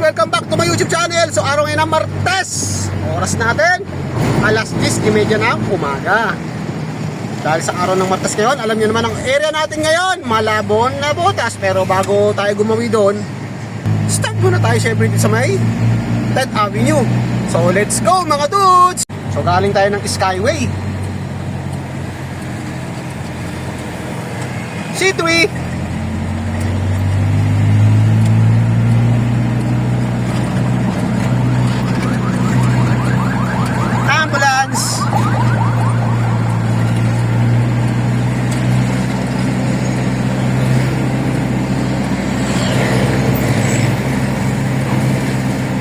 welcome back to my YouTube channel. So araw ngayon ng Martes, oras natin alas 10:30 ng umaga. Dahil sa araw ng Martes ngayon, alam niyo naman ang area natin ngayon, Malabon na Botas. Pero bago tayo gumawi doon, start muna tayo syempre dito sa may 10th Avenue. So let's go mga dudes. So galing tayo ng Skyway C3. Ambulance.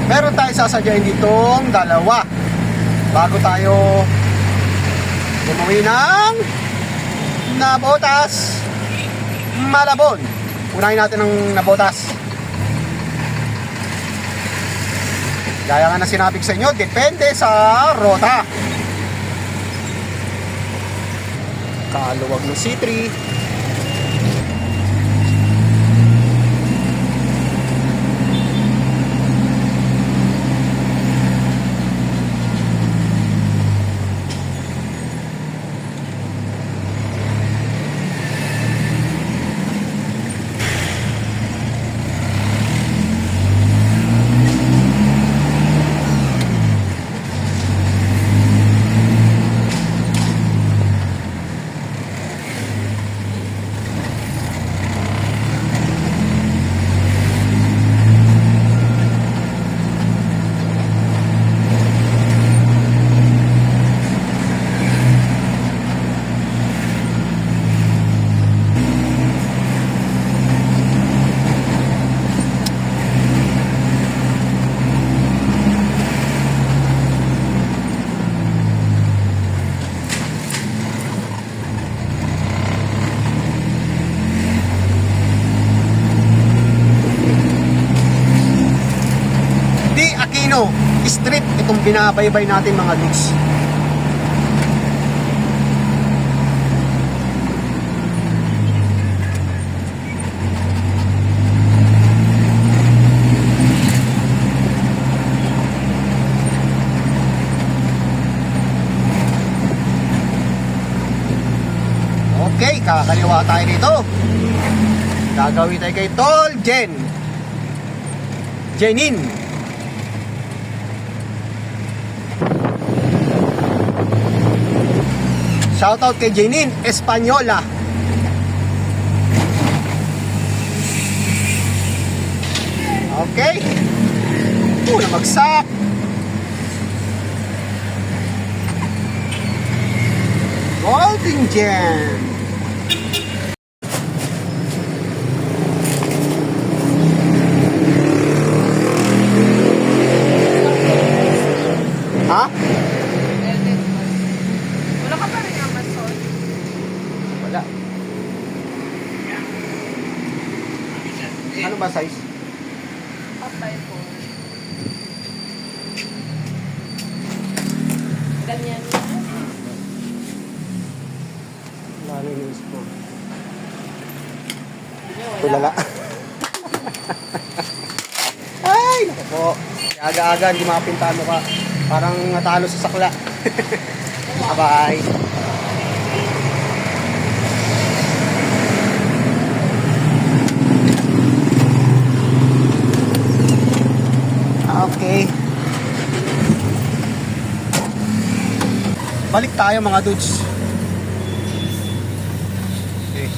Meron tayo sasadyain ditong dalawa bago tayo umuwi ng Nabotas, Malabon. Unahin natin ang Nabotas. Gaya nga na sinabi ko sa inyo, depende sa rota. Kaluwag ng C3. Street itong binabaybay natin mga dudes. Okay, kakaliwa tayo dito. Gagawin tayo kay Tol Jenin. Shoutout kay Jenin Espanyola. Okay. Namagsak. Golden Gem. Ha? Ano ba size? Patay po. Ganyan na. Lalo yung spoon. Tulala. Ay, naku po. Aga-aga, hindi makapintahan mo ka. Parang natalo sa sakla. Bye-bye. Okay. Balik tayo mga dudes. Okay.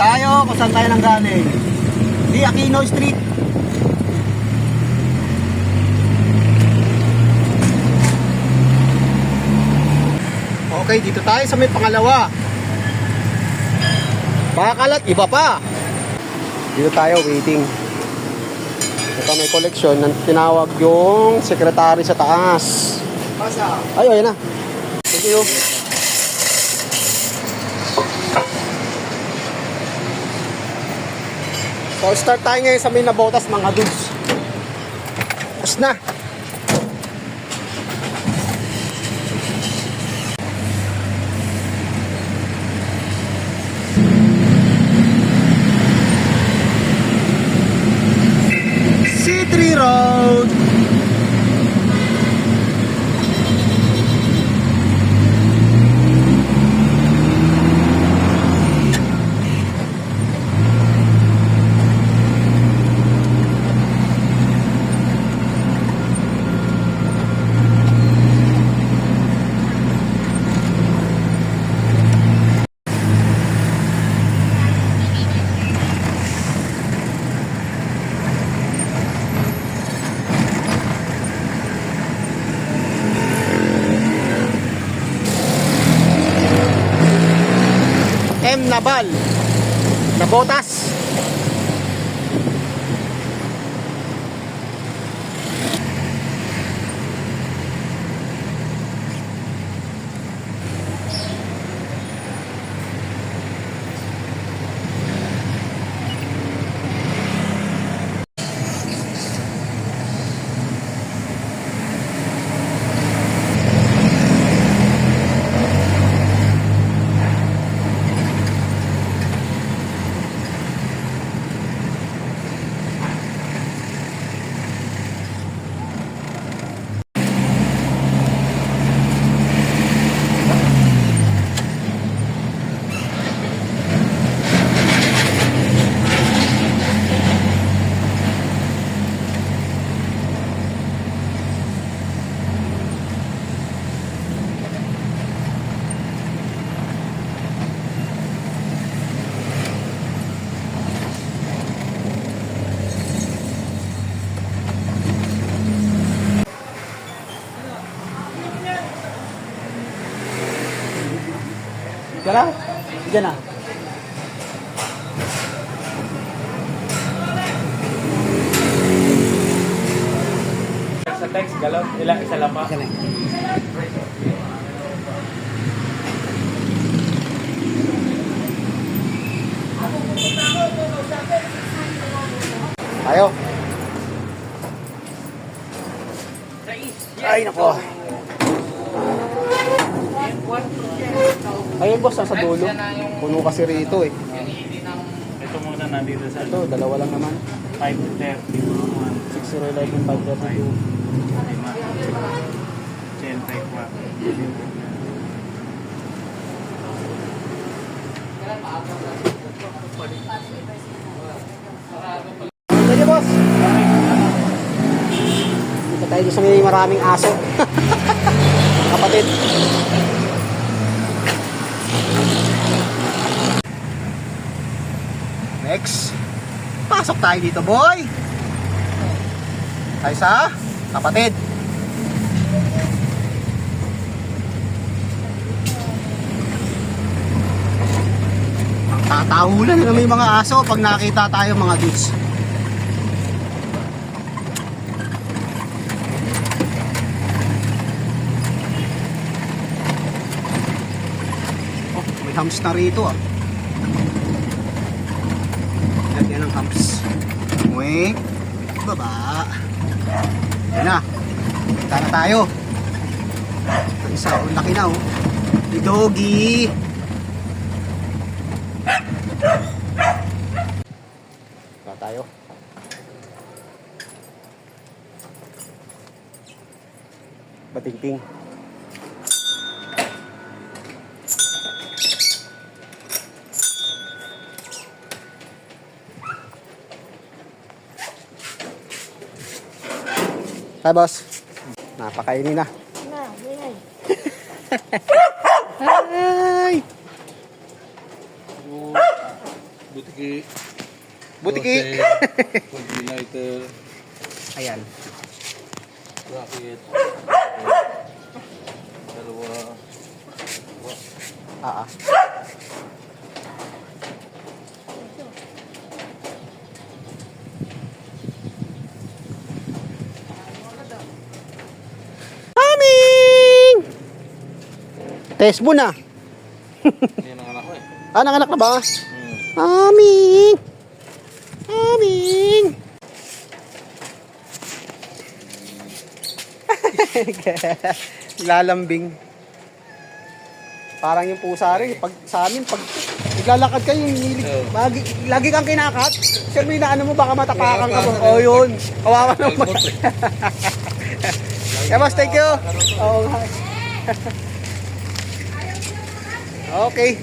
Tayo kung saan tayo nang galing. Di Aquino Street. Okay, dito tayo sa may pangalawa. Bakalat, iba pa. Dito tayo waiting. Ito may collection ng tinawag yung secretary sa taas. Ay, ayun na. Thank you. So, start tayo ngayon sa may nabotas mga dudes. Tapos na. C3 Road. M. Nabal Nabotas. Kala? Diyan na. Sa text, galon, ilang isa lang pa. Diyan na. Tayo. Ay, nako. Ayun boss, nasa dulo. Puno kasi rito eh. Ito muna nandito sa Ito, dalawa lang naman. 530. 6011, 532. 84. Sige boss. Dito tayo sa may maraming aso. Kapatid. Next. Pasok tayo dito, boy. Tayo sa kapatid. Tatahulan na may mga aso pag nakita tayo mga dudes. Oh, may hams na rito ah. Yan ang hams. Wait. Baba. Yan na. Kita na tayo. Ang isa, ang laki na oh. Ni Doggy. Kita tayo. Batingting. Hi boss. Napakainin na. Hi. Butiki. Butiki. Lighter. Ayan. Rocket. Dalawa. Ah. Aming! Test mo na. Yan ang anak ko eh. Ah, nanganak na ba? Aming! Coming! Lalambing. Parang yung pusa rin. Pag, sa amin, pag naglalakad kayo, lagi kang kinakat. Sir, may naano mo, baka matapakan ka mo. Oh, yun. Kawawa naman. Yeah, boss, thank you. Oo nga. Okay.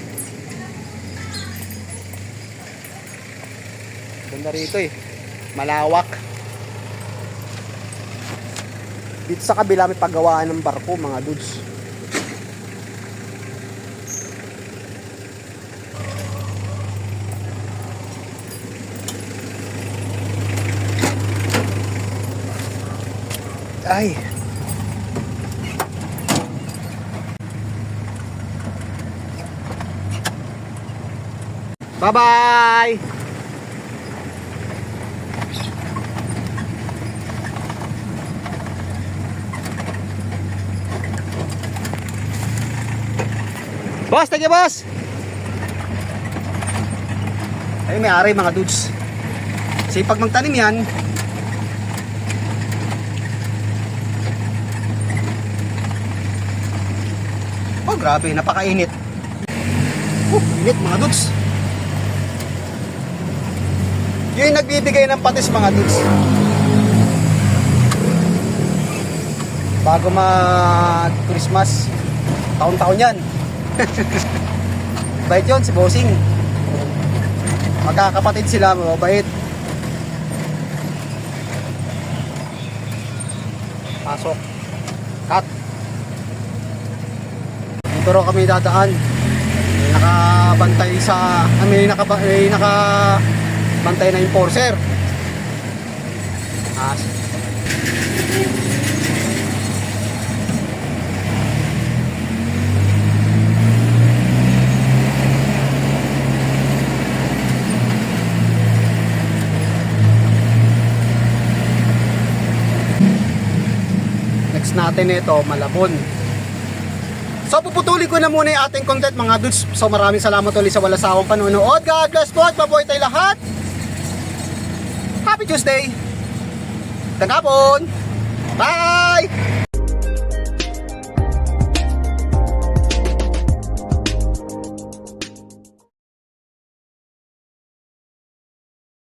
Ganda rito eh. Malawak. Dito sa kabila may paggawaan ng barko, mga dudes. Ay. Bye-bye. Boss, thank you, boss. Ay, may ari mga dudes. Kasi pag magtanim yan, oh, grabe, napakainit. Init mga dudes. Yun yung nagbibigay ng patis mga dudes. Bago mag-Christmas, taon-taon yan. Bait yun, si Bossing. Magkakapatid sila, mabait. Pasok. Cut. Dito raw kami dadaan. May nakabantay sa... may nakabantay na enforcer. Next natin ito, Malabon. So puputulin ko na muna yung ating content mga dudes. So maraming salamat ulit sa walang sawang panonood. God bless po at mabuhay tayo lahat. Happy Tuesday. Tagapon. Bye!